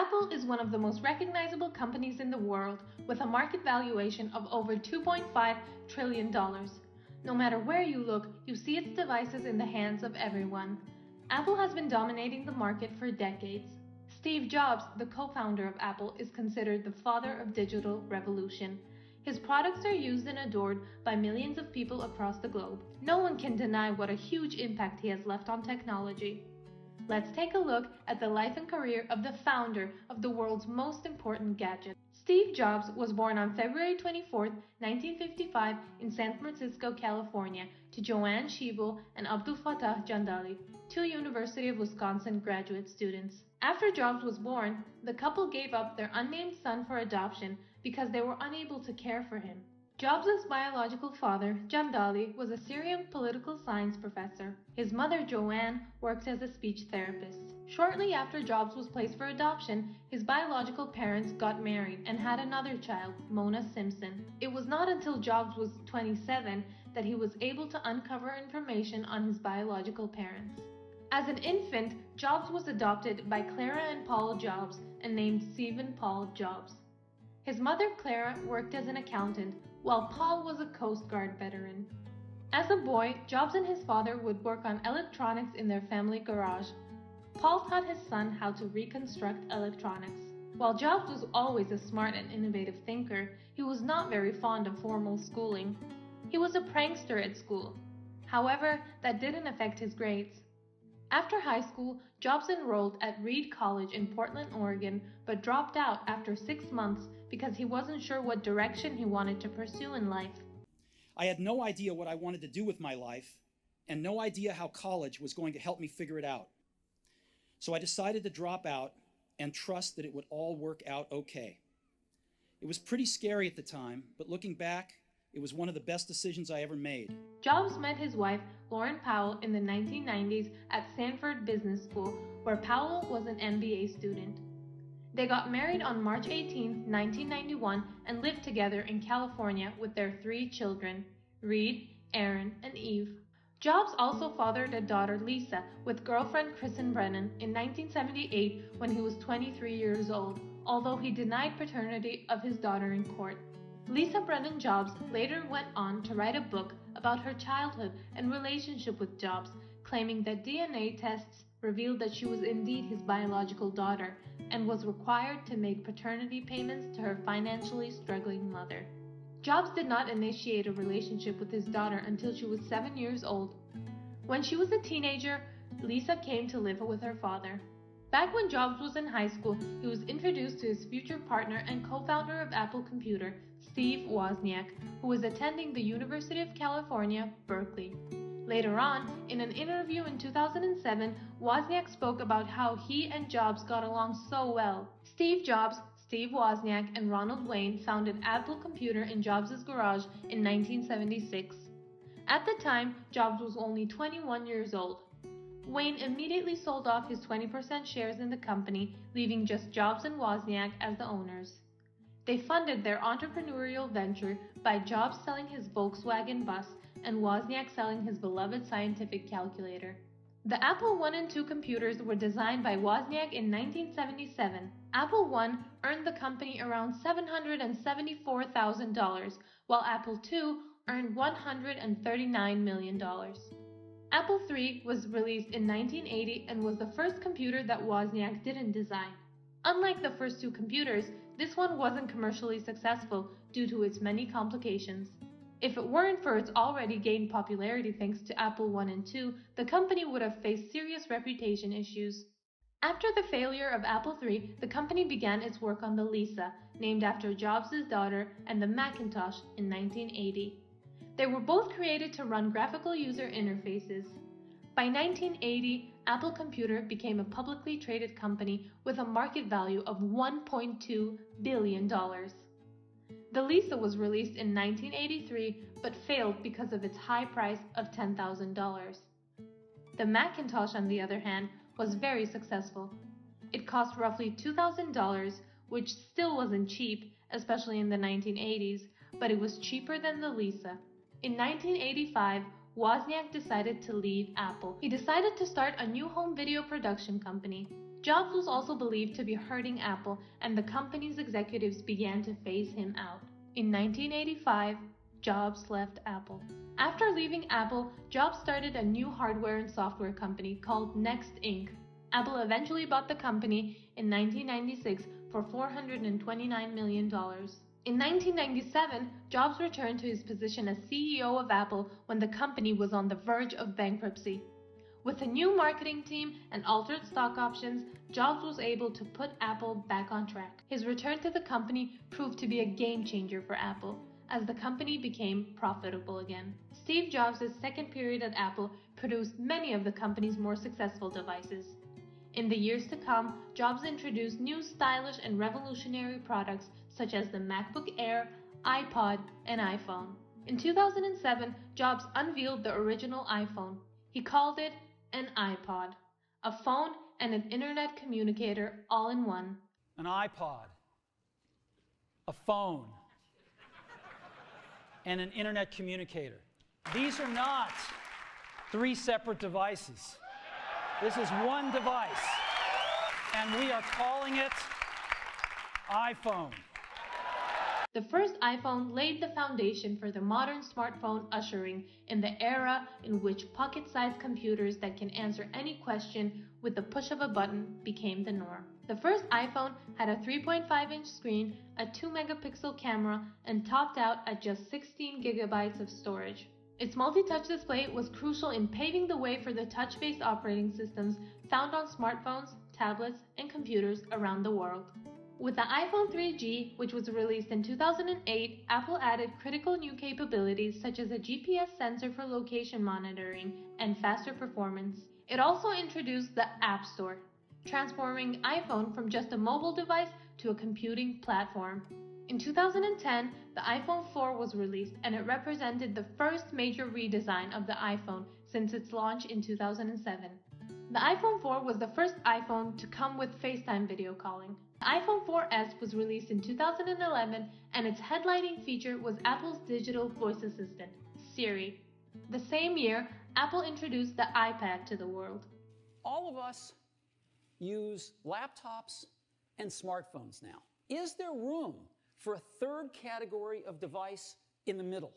Apple is one of the most recognizable companies in the world, with a market valuation of over $2.5 trillion. No matter where you look, you see its devices in the hands of everyone. Apple has been dominating the market for decades. Steve Jobs, the co-founder of Apple, is considered the father of digital revolution. His products are used and adored by millions of people across the globe. No one can deny what a huge impact he has left on technology. Let's take a look at the life and career of the founder of the world's most important gadget. Steve Jobs was born on February 24, 1955 in San Francisco, California, to Joanne Schiebel and Abdul Fattah Jandali, two University of Wisconsin graduate students. After Jobs was born, the couple gave up their unnamed son for adoption because they were unable to care for him. Jobs' biological father, Jandali, was a Syrian political science professor. His mother, Joanne, worked as a speech therapist. Shortly after Jobs was placed for adoption, his biological parents got married and had another child, Mona Simpson. It was not until Jobs was 27 that he was able to uncover information on his biological parents. As an infant, Jobs was adopted by Clara and Paul Jobs and named Stephen Paul Jobs. His mother, Clara, worked as an accountant, while Paul was a Coast Guard veteran. As a boy, Jobs and his father would work on electronics in their family garage. Paul taught his son how to reconstruct electronics. While Jobs was always a smart and innovative thinker, he was not very fond of formal schooling. He was a prankster at school. However, that didn't affect his grades. After high school, Jobs enrolled at Reed College in Portland, Oregon, but dropped out after 6 months because he wasn't sure what direction he wanted to pursue in life. I had no idea what I wanted to do with my life, and no idea how college was going to help me figure it out. So I decided to drop out and trust that it would all work out okay. It was pretty scary at the time, but looking back, it was one of the best decisions I ever made. Jobs met his wife, Lauren Powell, in the 1990s at Stanford Business School, where Powell was an MBA student. They got married on March 18, 1991, and lived together in California with their 3 children, Reed, Aaron, and Eve. Jobs also fathered a daughter, Lisa, with girlfriend Kristen Brennan in 1978 when he was 23 years old, although he denied paternity of his daughter in court. Lisa Brennan Jobs later went on to write a book about her childhood and relationship with Jobs, claiming that DNA tests revealed that she was indeed his biological daughter and was required to make paternity payments to her financially struggling mother. Jobs did not initiate a relationship with his daughter until she was 7 years old. When she was a teenager, Lisa came to live with her father. Back when Jobs was in high school, he was introduced to his future partner and co-founder of Apple Computer, Steve Wozniak, who was attending the University of California, Berkeley. Later on, in an interview in 2007, Wozniak spoke about how he and Jobs got along so well. Steve Jobs, Steve Wozniak, and Ronald Wayne founded Apple Computer in Jobs' garage in 1976. At the time, Jobs was only 21 years old. Wayne immediately sold off his 20% shares in the company, leaving just Jobs and Wozniak as the owners. They funded their entrepreneurial venture by Jobs selling his Volkswagen bus and Wozniak selling his beloved scientific calculator. The Apple I and II computers were designed by Wozniak in 1977. Apple I earned the company around $774,000, while Apple II earned $139 million. Apple III was released in 1980 and was the first computer that Wozniak didn't design. Unlike the first 2 computers, this one wasn't commercially successful due to its many complications. If it weren't for its already gained popularity thanks to Apple I and II, the company would have faced serious reputation issues. After the failure of Apple III, the company began its work on the Lisa, named after Jobs' daughter, and the Macintosh in 1980. They were both created to run graphical user interfaces. By 1980, Apple Computer became a publicly traded company with a market value of $1.2 billion. The Lisa was released in 1983 but failed because of its high price of $10,000. The Macintosh, on the other hand, was very successful. It cost roughly $2,000, which still wasn't cheap, especially in the 1980s, but it was cheaper than the Lisa. In 1985, Wozniak decided to leave Apple. He decided to start a new home video production company. Jobs was also believed to be hurting Apple, and the company's executives began to phase him out. In 1985, Jobs left Apple. After leaving Apple, Jobs started a new hardware and software company called Next Inc. Apple eventually bought the company in 1996 for $429 million. In 1997, Jobs returned to his position as CEO of Apple when the company was on the verge of bankruptcy. With a new marketing team and altered stock options, Jobs was able to put Apple back on track. His return to the company proved to be a game changer for Apple, as the company became profitable again. Steve Jobs' second period at Apple produced many of the company's more successful devices. In the years to come, Jobs introduced new stylish and revolutionary products such as the MacBook Air, Ipod, and iPhone. In 2007, Jobs unveiled the original iPhone. He called it an iPod, a phone and an internet communicator all in one. An iPod, a phone, and an internet communicator. These are not three separate devices. This is one device, and we are calling it iPhone. The first iPhone laid the foundation for the modern smartphone ushering in the era in which pocket-sized computers that can answer any question with the push of a button became the norm. The first iPhone had a 3.5-inch screen, a 2-megapixel camera, and topped out at just 16 gigabytes of storage. Its multi-touch display was crucial in paving the way for the touch-based operating systems found on smartphones, tablets, and computers around the world. With the iPhone 3G, which was released in 2008, Apple added critical new capabilities such as a GPS sensor for location monitoring and faster performance. It also introduced the App Store, transforming iPhone from just a mobile device to a computing platform. In 2010, the iPhone 4 was released, and it represented the first major redesign of the iPhone since its launch in 2007. The iPhone 4 was the first iPhone to come with FaceTime video calling. The iPhone 4S was released in 2011, and its headlining feature was Apple's digital voice assistant, Siri. The same year, Apple introduced the iPad to the world. All of us use laptops and smartphones now. Is there room for a third category of device in the middle?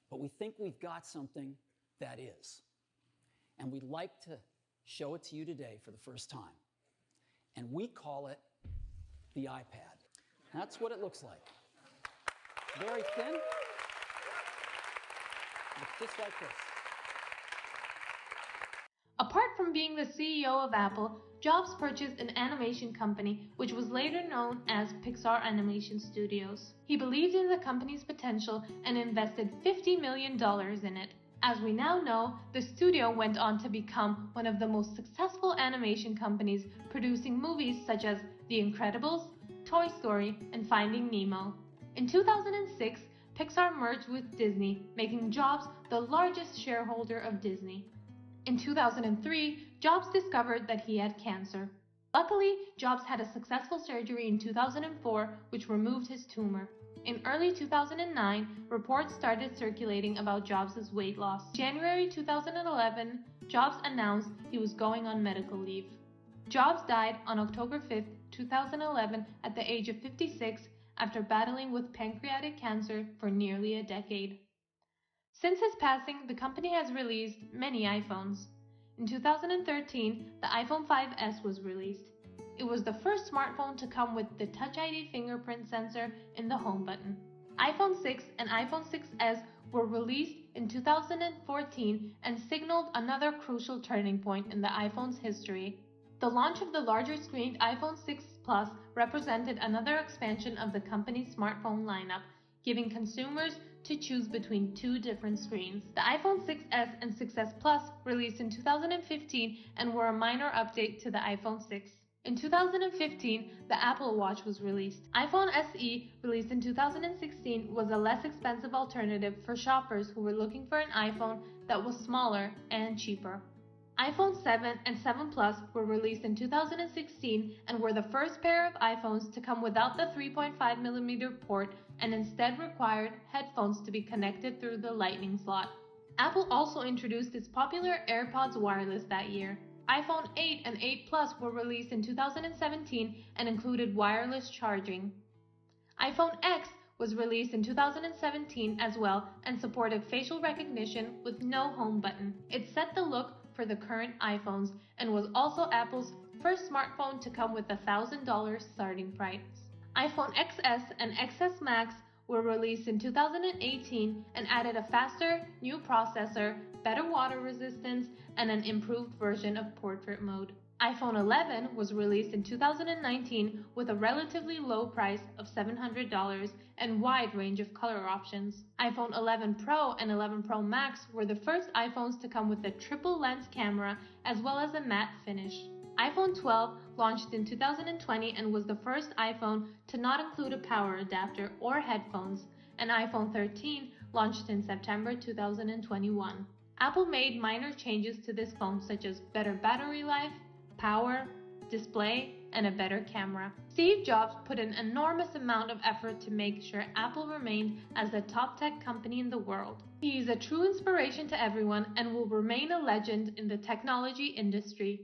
But we think we've got something that is. And we'd like to show it to you today for the first time. And we call it the iPad. That's what it looks like. Very thin. Looks just like this. Apart from being the CEO of Apple, Jobs purchased an animation company which was later known as Pixar Animation Studios. He believed in the company's potential and invested $50 million in it. As we now know, the studio went on to become one of the most successful animation companies, producing movies such as The Incredibles, Toy Story, and Finding Nemo. In 2006, Pixar merged with Disney, making Jobs the largest shareholder of Disney. In 2003, Jobs discovered that he had cancer. Luckily, Jobs had a successful surgery in 2004, which removed his tumor. In early 2009, reports started circulating about Jobs' weight loss. In January 2011, Jobs announced he was going on medical leave. Jobs died on October 5, 2011, at the age of 56 after battling with pancreatic cancer for nearly a decade. Since his passing, the company has released many iPhones. In 2013, the iPhone 5S was released. It was the first smartphone to come with the Touch ID fingerprint sensor in the home button. iPhone 6 and iPhone 6s were released in 2014 and signaled another crucial turning point in the iPhone's history. The launch of the larger-screened iPhone 6 Plus represented another expansion of the company's smartphone lineup, giving consumers to choose between two different screens. The iPhone 6s and 6s Plus released in 2015 and were a minor update to the iPhone 6. In 2015, the Apple Watch was released. iPhone SE, released in 2016, was a less expensive alternative for shoppers who were looking for an iPhone that was smaller and cheaper. iPhone 7 and 7 Plus were released in 2016 and were the first pair of iPhones to come without the 3.5mm port and instead required headphones to be connected through the Lightning slot. Apple also introduced its popular AirPods wireless that year. iPhone 8 and 8 Plus were released in 2017 and included wireless charging. iPhone X was released in 2017 as well and supported facial recognition with no home button. It set the look for the current iPhones and was also Apple's first smartphone to come with a $1,000 starting price. iPhone XS and XS Max were released in 2018 and added a faster, new processor, better water resistance, and an improved version of portrait mode. iPhone 11 was released in 2019 with a relatively low price of $700 and wide range of color options. iPhone 11 Pro and 11 Pro Max were the first iPhones to come with a triple lens camera as well as a matte finish. iPhone 12 launched in 2020 and was the first iPhone to not include a power adapter or headphones, and iPhone 13 launched in September 2021. Apple made minor changes to this phone such as better battery life, power, display, and a better camera. Steve Jobs put an enormous amount of effort to make sure Apple remained as the top tech company in the world. He is a true inspiration to everyone and will remain a legend in the technology industry.